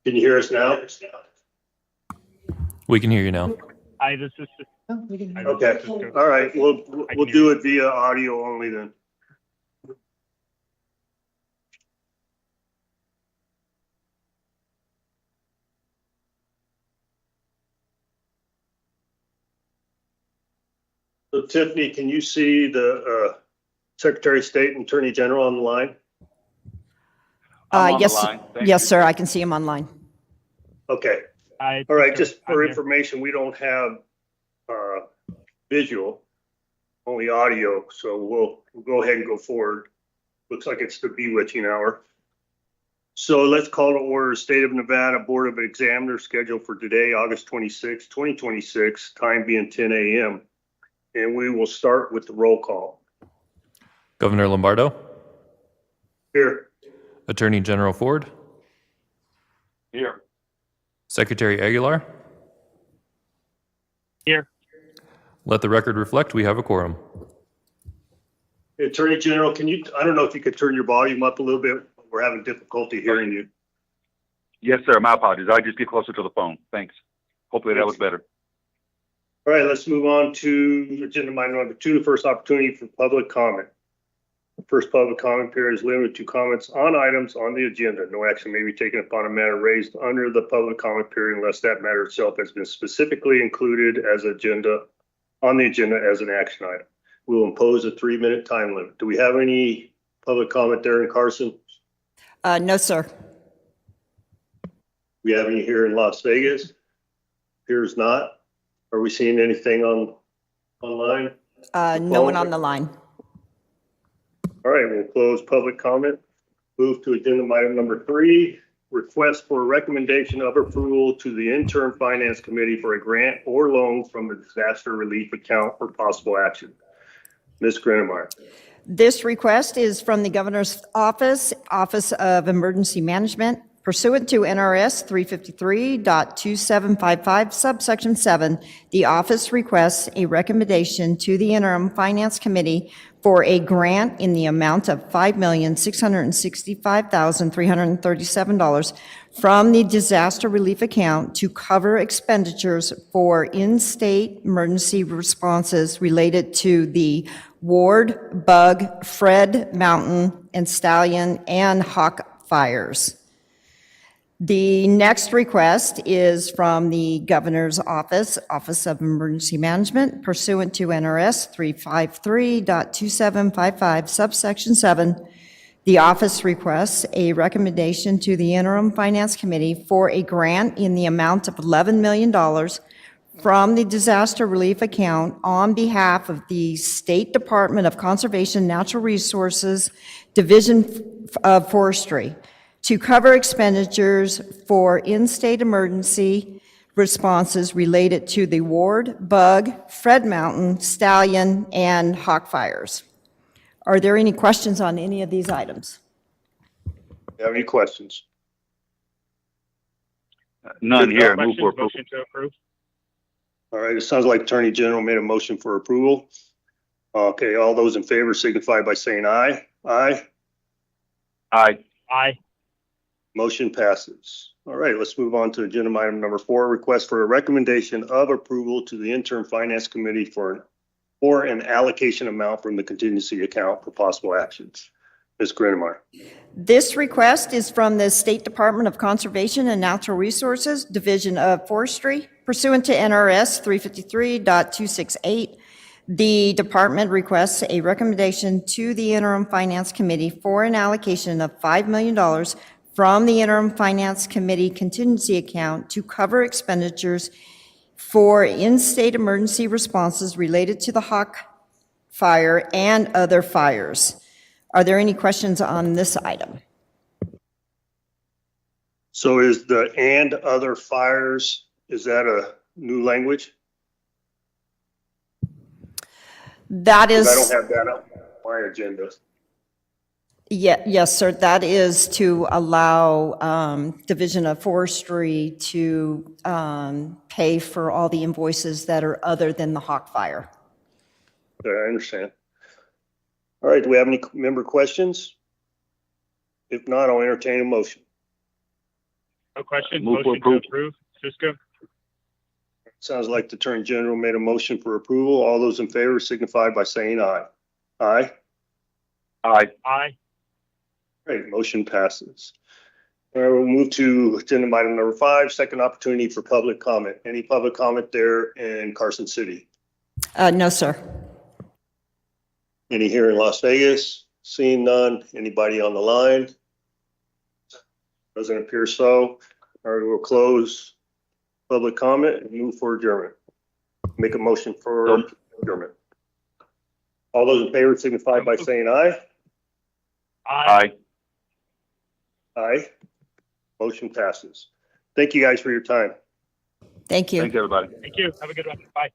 Can you hear us now? We can hear you now. Hi, this is. Okay, all right, we'll do it via audio only then. So Tiffany, can you see the Secretary of State and Attorney General on the line? I'm on the Yes, line. Thank yes, you. sir. I can see him online. Okay. All right, just for information, we don't have visual, only audio, so we'll go ahead and go forward. Looks like it's the bewitching hour. So let's call to order State of Nevada Board of Examiners scheduled for today, August 26, 2026, time being 10 a.m. And we will start with the roll call. Governor Lombardo, Here. Attorney General Ford, Here. Secretary Aguilar. Here. Let the record reflect we have a quorum. Attorney General, I don't know if you could turn your volume up a little bit. We're having difficulty hearing you. Yes, sir. My apologies. I just get closer to the phone. Thanks. Hopefully that was better. All right, let's move on to agenda item number 2, first opportunity for public comment. The first public comment period is limited to comments on items on the agenda. No action may be taken upon a matter raised under the public comment period unless that matter itself has been specifically included as on the agenda as an action item. We'll impose a 3-minute time limit. Do we have any public comment there in Carson? No, sir. We have any here in Las Vegas? Appears not. Are we seeing anything online? No one on the line. All right, we'll close public comment. Move to agenda item number 3, request for a recommendation of approval to the interim finance committee for a grant or loan from the disaster relief account for possible action. Ms. Grenemeyer. This request is from the Governor's Office, Office of Emergency Management, pursuant to NRS 353.2755, subsection 7. The office requests a recommendation to the interim finance committee for a grant in the amount of $5,665,337 from the disaster relief account to cover expenditures for in-state emergency responses related to the Ward, Bug, Fred Mountain, and Stallion and Hawk fires. The next request is from the Governor's Office, Office of Emergency Management, pursuant to NRS 353.2755, subsection 7. The office requests a recommendation to the Interim Finance Committee for a grant in the amount of $11 million from the disaster relief account on behalf of the State Department of Conservation and Natural Resources, Division of Forestry, to cover expenditures for in-state emergency responses related to the Ward, Bug, Fred Mountain, Stallion, and Hawk fires. Are there any questions on any of these items? Do you have any questions? None here. Move Questions, for approval. motion to approve. All right, it sounds like Attorney General made a motion for approval. Okay, all those in favor signify by saying aye. Aye. Aye. Aye. Motion passes. All right, let's move on to agenda item number 4, request for a recommendation of approval to the interim finance committee for an allocation amount from the contingency account for possible actions. Ms. Grenemeyer. This request is from the State Department of Conservation and Natural Resources, Division of Forestry, pursuant to NRS 353.268. The department requests a recommendation to the Interim Finance Committee for an allocation of $5 million from the Interim Finance Committee contingency account to cover expenditures for in-state emergency responses related to the Hawk fire and other fires. Are there any questions on this item? So is the and other fires, is that a new language? That 'Cause is. I don't have that on my agenda. Yes, sir. That is to allow Division of Forestry to pay for all the invoices that are other than the Hawk fire. Okay, I understand. All right, do we have any member questions? If not, I'll entertain a motion. No questions, Move for motion to approve. Cisco. Sounds like the Attorney General made a motion for approval. All those in favor signify by saying aye. Aye. Aye. Aye. Great, motion passes. All right, we'll move to agenda item number 5, second opportunity for public comment. Any public comment there in Carson City? No, sir. Any here in Las Vegas? Seeing none. Anybody on the line? Doesn't appear so. All right, we'll close public comment and move for adjournment. Make a motion for adjournment. All those in favor signify by saying aye. Aye. Aye. Motion passes. Thank you guys for your time. Thank you. Thanks, everybody. Thank you. Have a good one. Bye.